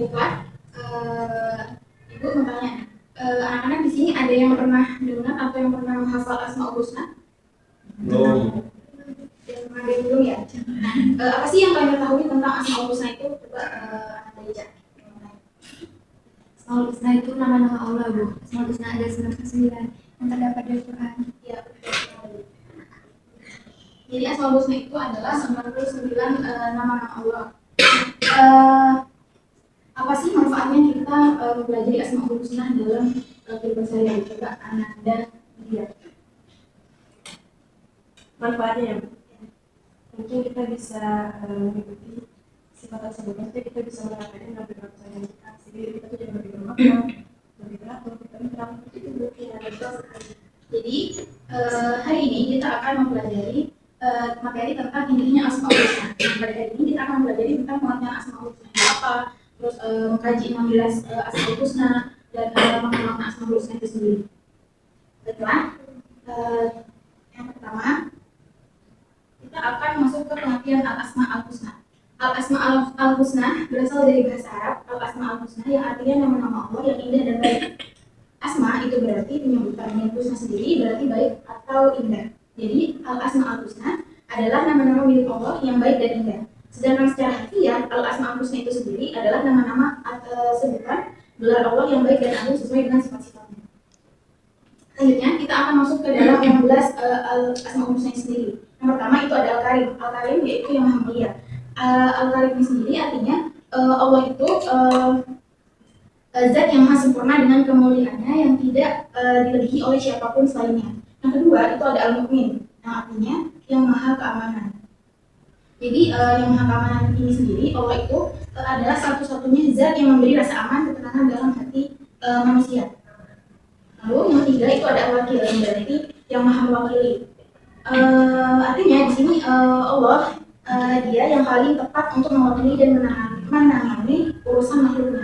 Baiklah, Ibu mau tanya, anak-anak di sini ada yang pernah dengar atau yang pernah menghafal Asmaul Husna? Belum. Yang pernah dengar belum ya? Apa sih yang kalian ketahui tentang Asmaul Husna itu? Coba anak Deja. Asmaul Husna itu nama-nama Allah, Bu. Asmaul Husna ada 99 yang terdapat dari Quran. Ya, betul. Jadi Asmaul Husna itu adalah 99 nama-nama Allah. Apa sih manfaatnya kita mempelajari Asmaul Husna dalam kehidupan sehari-hari? Coba Ananda lihat. Manfaatnya ya, mungkin kita bisa mengikuti sifat tersebut. Maksudnya kita bisa mengatakan dalam kehidupan kita, sehingga kita tuh jadi lebih bermakna, lebih teratur, lebih tenang. Itu mungkin ada sekali. Jadi hari ini kita akan mempelajari materi tentang induknya Asmaul Husna. Pada hari ini kita akan mempelajari tentang pengertian Asmaul Husna itu apa, terus mengkaji 16 Asmaul Husna dan mengenal Asmaul Husna itu sendiri. Baiklah, yang pertama kita akan masuk ke pengertian Al-Asma Al-Husna. Al-Asma Al-Husna berasal dari bahasa Arab Al-Asma Al-Husna yang artinya nama-nama Allah yang indah dan baik. Asma itu berarti penyebutan, yang Husna sendiri berarti baik atau indah. Jadi Al-Asma Al-Husna adalah nama-nama milik Allah yang baik dan indah. Sedangkan secara harfiah Al-Asma Al-Husna itu sendiri adalah nama-nama sebutan gelar Allah yang baik dan agung sesuai dengan sifat-sifatnya. Selanjutnya kita akan masuk ke dalam 16 Al-Asma Al-Husna sendiri. Yang pertama itu ada Al-Karim. Al-Karim yaitu yang maha mulia. Al-Karim ini sendiri artinya Allah itu zat yang maha sempurna dengan kemuliaannya yang tidak dilebihi oleh siapapun selainnya. Yang kedua itu ada Al-Mu'min, yang artinya yang maha keamanan. Jadi yang maha keamanan ini sendiri, Allah itu adalah satu-satunya zat yang memberi rasa aman, ketenangan dalam hati manusia. Lalu yang ketiga itu ada Al-Wakil, yang berarti yang maha mewakili. Artinya di sini Allah dia yang paling tepat untuk mewakili dan menangani urusan makhluknya.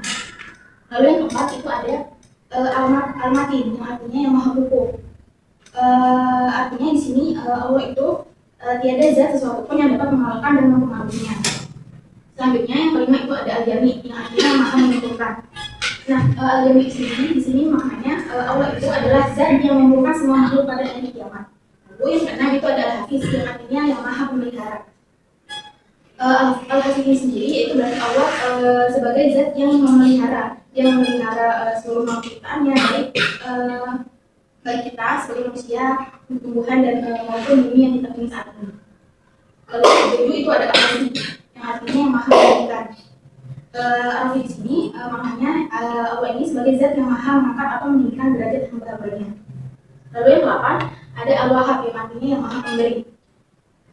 Lalu yang keempat itu ada Al-Matin, yang artinya yang maha kukuh. Artinya di sini Allah itu tiada zat sesuatu pun yang dapat mengalahkan dan mempengaruhinya. Selanjutnya yang kelima itu ada Al-Jami, yang artinya maha mengumpulkan. Nah, Al-Jami di sini maknanya Allah itu adalah zat yang mengumpulkan semua makhluk pada hari kiamat. Lalu yang keenam itu ada Al-Hafiz, yang artinya yang maha memelihara. Al-Hafiz ini sendiri yaitu berarti Allah sebagai zat yang memelihara seluruh makhluk ciptaannya, baik kita sebagai manusia, tumbuhan dan maupun bumi yang kita punya saat ini. Lalu yang ketujuh itu ada Al-Hafiz, yang artinya yang maha memberikan. Al-Hafiz di sini maknanya Allah ini sebagai zat yang maha mengangkat atau meninggikan derajat hamba-hambanya. Lalu yang ke-8 ada Al-Wahhab, yang artinya yang maha memberi.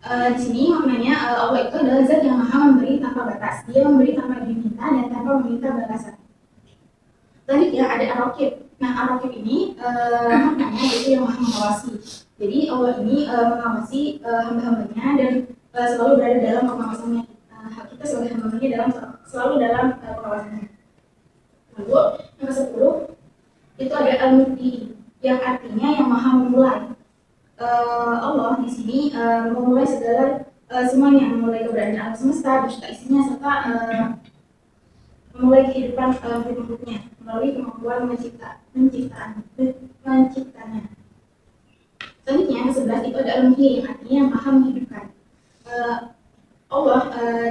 Di sini maknanya Allah itu adalah zat yang maha memberi tanpa batas. Dia memberi tanpa diminta dan tanpa meminta balasan. Selanjutnya ada Ar-Raqib. Nah, Ar-Raqib ini maknanya yaitu yang maha mengawasi. Jadi Allah ini mengawasi hamba-hambanya dan selalu berada dalam pengawasannya. Hak kita sebagai hamba-hambanya selalu dalam pengawasannya. Lalu yang ke-10 itu ada Al-Mubdi, yang artinya yang maha memulai. Allah di sini memulai segala semuanya, memulai keberadaan alam semesta beserta isinya serta memulai kehidupan makhluknya melalui kemampuan menciptanya. Selanjutnya yang ke-11 itu ada Al-Muhyi, yang artinya yang maha menghidupkan. Allah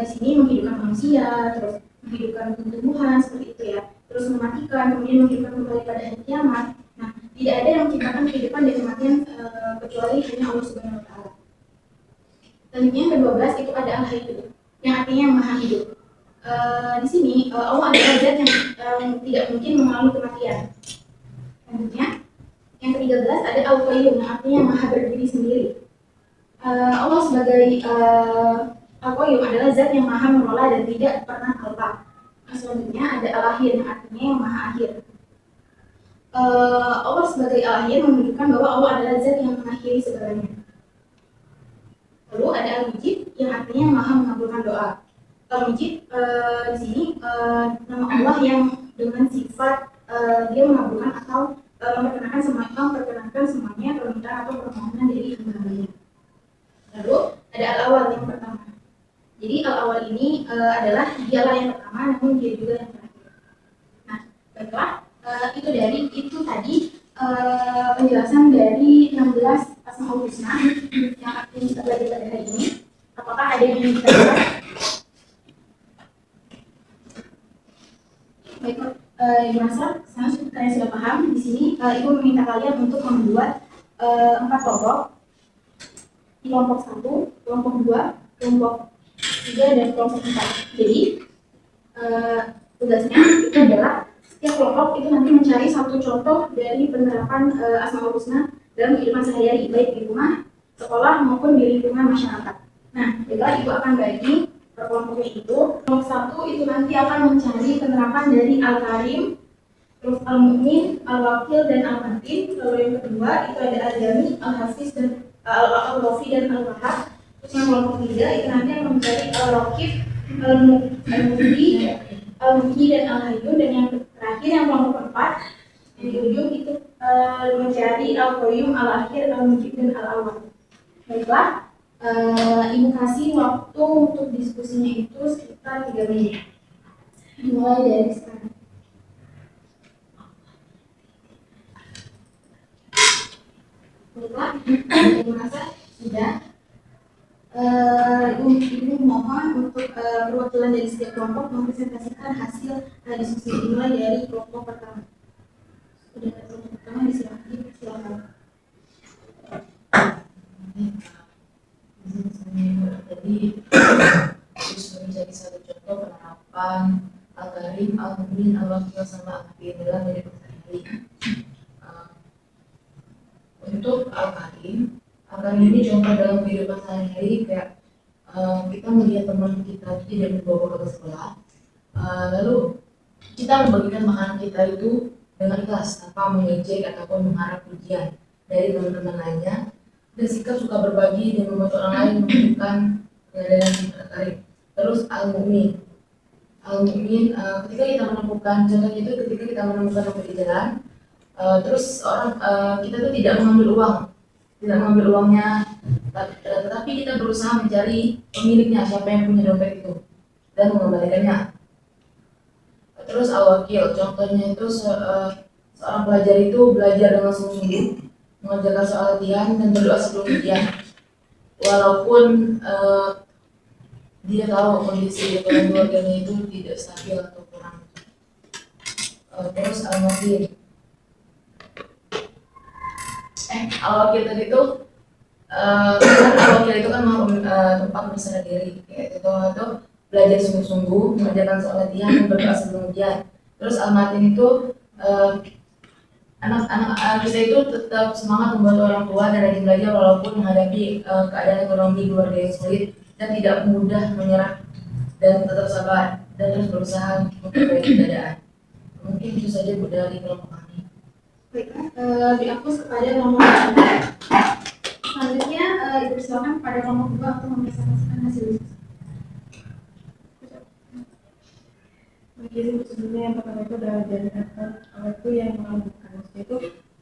di sini menghidupkan manusia, terus menghidupkan tumbuhan seperti itu ya, terus mematikan, kemudian menghidupkan kembali pada hari kiamat. Nah, tidak ada yang menciptakan kehidupan dan kematian kecuali hanya Allah Subhanahu wa Ta'ala. Selanjutnya yang ke-12 itu ada Al-Hayy, yang artinya yang maha hidup. Di sini Allah adalah zat yang tidak mungkin mengalami kematian. Selanjutnya yang ke-13 ada Al-Qayyum, yang artinya yang maha berdiri sendiri. Allah sebagai Al-Qayyum adalah zat yang maha mengelola dan tidak pernah lupa. Selanjutnya ada Al-Akhir, yang artinya yang maha akhir. Allah sebagai Al-Akhir menunjukkan bahwa Allah adalah zat yang mengakhiri segalanya. Lalu ada Al-Mujib, yang artinya maha mengabulkan doa. Al-Mujib di sini nama Allah yang dengan sifat dia mengabulkan atau memperkenankan semuanya permintaan atau permohonan dari hamba-hambanya. Lalu ada Al-Awwal yang pertama. Jadi Al-Awwal ini adalah dialah yang pertama, namun dia juga yang terakhir. Baiklah, itu tadi penjelasan dari 16 Asmaul Husna yang akan kita belajar pada hari ini. Apakah ada yang ingin kita bahas? Baik, Ibu Nasr, sekarang kalian sudah paham. Di sini Ibu meminta kalian untuk membuat 4 kelompok. Di kelompok 1, kelompok 2, kelompok 3, dan kelompok 4. Jadi tugasnya itu adalah setiap kelompok itu nanti mencari satu contoh dari penerapan Asmaul Husna dalam kehidupan sehari-hari, baik di rumah, sekolah, maupun di lingkungan masyarakat. Nah, baiklah, Ibu akan bagi per kelompoknya itu. Kelompok 1 itu nanti akan mencari penerapan dari Al-Karim, terus Al-Mu'min, Al-Wakil, dan Al-Matin. Lalu yang kedua itu ada Al-Jami, Al-Hafiz, dan Al-Rafi, dan Al-Wahab. Terus yang kelompok 3 itu nanti akan mencari Al-Rakib, Al-Mufti, Al-Muhyi, dan Al-Hayyun. Dan yang terakhir yang kelompok 4 yang di ujung itu mencari Al-Qayyum, Al-Akhir, Al-Mujib, dan Al-Awwal. Baiklah, Ibu kasih waktu untuk diskusinya itu sekitar 3 menit. Dimulai dari sekarang. Baiklah, Ibu merasa sudah. Ibu mohon untuk perwakilan dari setiap kelompok mempresentasikan hasil diskusi dimulai dari kelompok pertama. Sudah kelompok pertama silakan. Tadi terus menjadi satu contoh penerapan Al-Karim, Al-Mu'min, Al-Wakil, sama Al-Hafiz dalam kehidupan sehari-hari. Untuk Al-Karim ini contoh dalam kehidupan sehari-hari, kayak kita melihat teman kita tidak membawa ke sekolah, lalu kita membagikan makanan kita itu dengan ikhlas tanpa mengejek ataupun mengharap pujian dari teman-teman lainnya, dan sikap suka berbagi dan membantu orang lain menunjukkan keadaan Al-Karim. Terus Al-Mu'min, ketika kita menemukan, contohnya itu ketika kita menemukan dompet di jalan, terus kita tuh tidak mengambil uangnya, tetapi kita berusaha mencari pemiliknya, siapa yang punya dompet itu, dan mengembalikannya. Terus Al-Wakil, contohnya itu seorang pelajar itu belajar dengan sungguh-sungguh, mengerjakan soal latihan dan berdoa sebelum ujian, walaupun dia tahu kondisi ekonomi keluarganya itu tidak stabil atau kurang. Terus Al-Wakil tadi itu Al-Wakil itu kan tempat berserah diri, kayak itu belajar sungguh-sungguh, mengerjakan soal latihan dan berdoa sebelum ujian. Terus Al-Matin itu anak-anak kita itu tetap semangat membantu orang tua dan rajin belajar walaupun menghadapi keadaan ekonomi keluarga yang sulit, dan tidak mudah menyerah dan tetap sabar dan terus berusaha memperbaiki keadaan. Mungkin itu saja Bu dari kelompok kami. Baiklah, dihapus kepada kelompok 1. Selanjutnya Ibu silakan kepada kelompok 2 untuk mempresentasikan hasil diskusi. Jadi sebelumnya yang pertama itu adalah dari kata Allah itu yang mengambilkan, maksudnya itu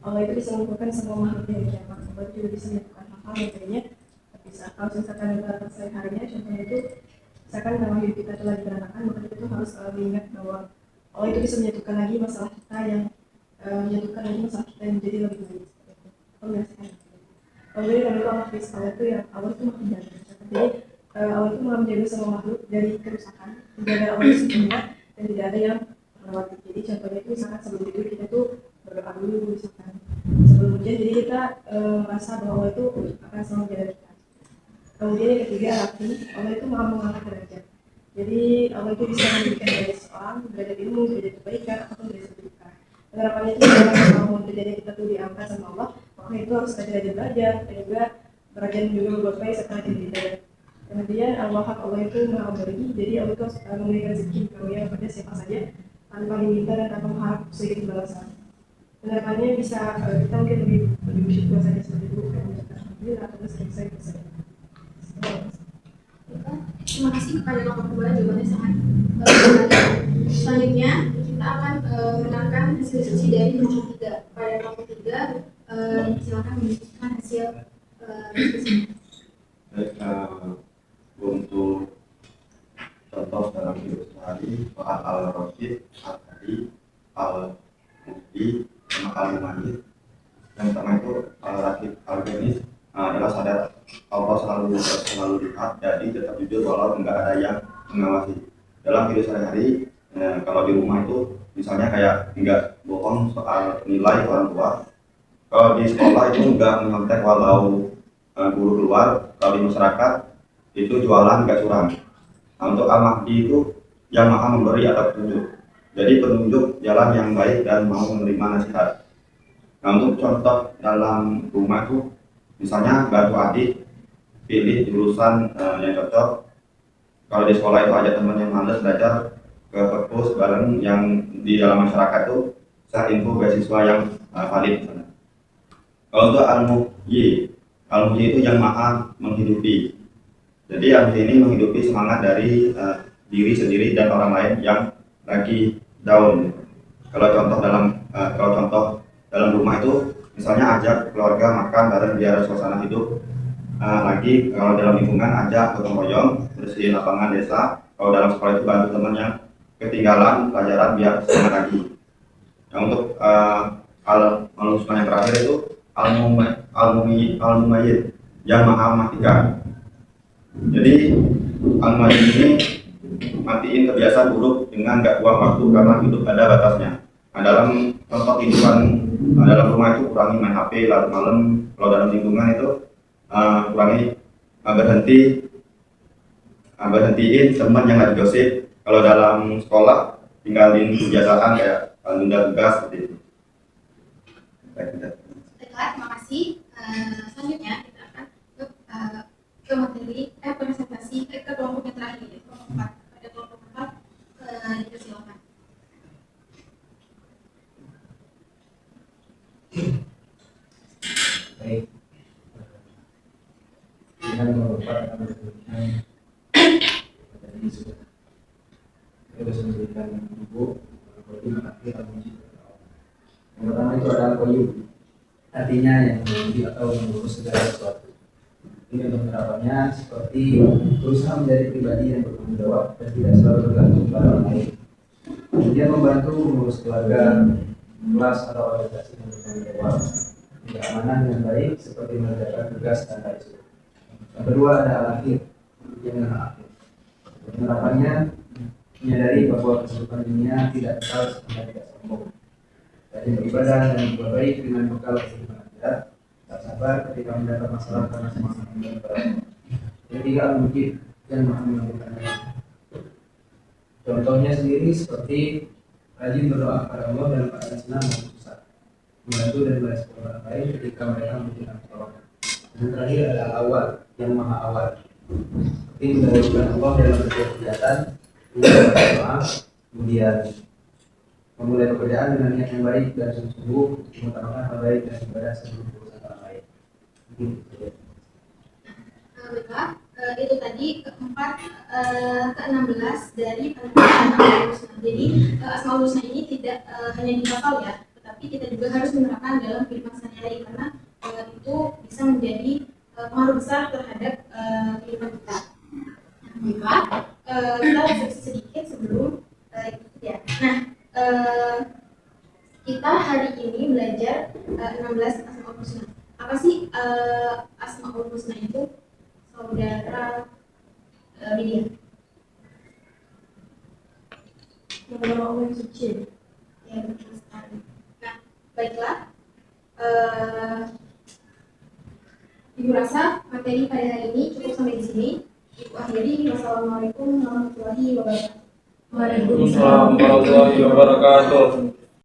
Allah itu bisa mengumpulkan semua makhluk dari kiamat. Allah juga bisa melakukan hal-hal yang tadinya bisa. Kalau misalkan dalam sehari-harinya, contohnya itu misalkan dalam hidup kita telah diberantakan, maka kita itu harus selalu ingat bahwa Allah itu bisa menyatukan lagi masalah kita yang menjadi lebih baik. Allah merasakan itu. Allah itu Allah itu maha menjaga. Jadi Allah itu maha menjaga semua makhluk dari kerusakan, menjaga Allah itu sempurna dan tidak ada yang melewati. Jadi contohnya itu misalkan sebelum tidur kita tuh berdoa dulu, misalkan sebelum hujan, jadi kita merasa bahwa Allah itu akan selalu menjaga kita. Kemudian yang ketiga, Allah itu maha mengangkat derajat. Jadi Allah itu bisa memberikan derajat seseorang, derajat ilmu, derajat kebaikan, ataupun derajat kedudukan. Harapannya itu kalau derajat kita tuh diangkat sama Allah, maka itu harus ada derajat belajar dan juga belajar juga berbuat baik serta rajin beribadah. Kemudian Al-Wahhab, Allah itu maha memberi, jadi Allah itu memberikan rezeki karunia kepada siapa saja tanpa diminta dan tanpa mengharap sedikit balasan. Harapannya bisa kita mungkin lebih bersyukur saja seperti itu, dan mengucapkan alhamdulillah atas selesai saja. Terima kasih kepada kelompok 2, jawabannya sangat menarik. Selanjutnya kita akan mendengarkan hasil diskusi dari kelompok 3. Pada kelompok 3 silakan menunjukkan hasil diskusinya. Untuk contoh dalam hidup sehari soal Al-Rasyid tadi al-mufti sama al-mumayyiz. Yang pertama itu al-raqib al-ghaib, adalah sadar Allah selalu lihat, jadi tetap jujur walau enggak ada yang mengawasi. Dalam hidup sehari-hari, kalau di rumah itu misalnya kayak enggak bohong soal nilai orang tua. Kalau di sekolah itu enggak menyontek walau guru keluar. Kalau di masyarakat itu jualan enggak curang. Nah, untuk al-mahdi itu yang maha memberi atau petunjuk. Jadi penunjuk jalan yang baik dan mau menerima nasihat. Nah, untuk contoh dalam rumah itu misalnya bantu adik pilih jurusan yang cocok. Kalau di sekolah itu ada teman yang malas belajar ke perpus bareng, yang di dalam masyarakat itu share info beasiswa yang valid. Kalau untuk al-muhyi itu yang maha menghidupi. Jadi al-muhyi ini menghidupi semangat dari diri sendiri dan orang lain yang lagi down. Kalau contoh dalam rumah itu misalnya ajak keluarga makan bareng biar suasana hidup lagi. Kalau dalam lingkungan ajak gotong royong bersihin lapangan desa. Kalau dalam sekolah itu bantu teman yang ketinggalan pelajaran biar semangat lagi. Yang untuk al-husna yang terakhir itu al-mumayyiz yang maha mematikan. Jadi al-mumayyiz ini matiin kebiasaan buruk dengan gak buang waktu karena hidup ada batasnya. Nah, dalam contoh kehidupan dalam rumah itu kurangi main HP larut malam. Kalau dalam lingkungan itu kurangi berhentiin teman yang lagi gosip. Kalau dalam sekolah tinggalin kebiasaan kayak tunda tugas seperti itu. Baiklah, terima kasih. Selanjutnya kita akan ke materi presentasi ke kelompok yang terakhir, yaitu kelompok 4. Pada kelompok 4 dipersilakan. Baik, dengan beberapa tadi sudah memberikan buku kopi mengerti al-muji. Yang pertama itu adalah koyu, artinya yang menguji atau mengurus segala sesuatu. Ini untuk penerapannya seperti berusaha menjadi pribadi yang bertanggung jawab dan tidak selalu bergantung pada orang lain. Kemudian membantu mengurus keluarga, kelas atau organisasi yang bertanggung jawab, keamanan dengan baik seperti mengerjakan tugas dan lain-lain. Yang kedua ada al-akhir, yang akhir. Penerapannya menyadari bahwa kehidupan dunia tidak kekal sehingga tidak sombong. Dan beribadah dan berbuat baik dengan bekal kehidupan akhirat. Tak sabar ketika mendapat masalah karena semangat kembali kepada Allah. Yang ketiga al-mujib, yang maha mengampunkan. Contohnya sendiri seperti rajin berdoa kepada Allah dalam keadaan senang maupun susah, membantu dan membalas orang lain ketika mereka membutuhkan pertolongan. Dan terakhir adalah awal, yang maha awal, seperti mendahulukan Allah dalam setiap kegiatan, berdoa, kemudian memulai pekerjaan dengan niat yang baik dan sungguh-sungguh untuk mengutamakan hal baik dan ibadah sebelum berurusan orang lain. Baiklah, itu tadi keempat, ke-16 dari penerapan Asmaul Husna. Jadi Asmaul Husna ini tidak hanya dihafal ya, tetapi kita juga harus menerapkan dalam kehidupan sehari-hari, karena itu bisa menjadi pengaruh besar terhadap kehidupan kita. Baiklah, kita refleksi sedikit sebelum itu ya. Nah, kita hari ini belajar 16 Asmaul Husna. Apa sih Asmaul Husna itu, saudara Lydia? Nama Allah yang suci. Ya, betul sekali. Nah, baiklah. Ibu rasa materi pada hari ini cukup sampai di sini. Ibu akhiri. Wassalamualaikum warahmatullahi wabarakatuh. Waalaikumsalam. Warahmatullahi wabarakatuh.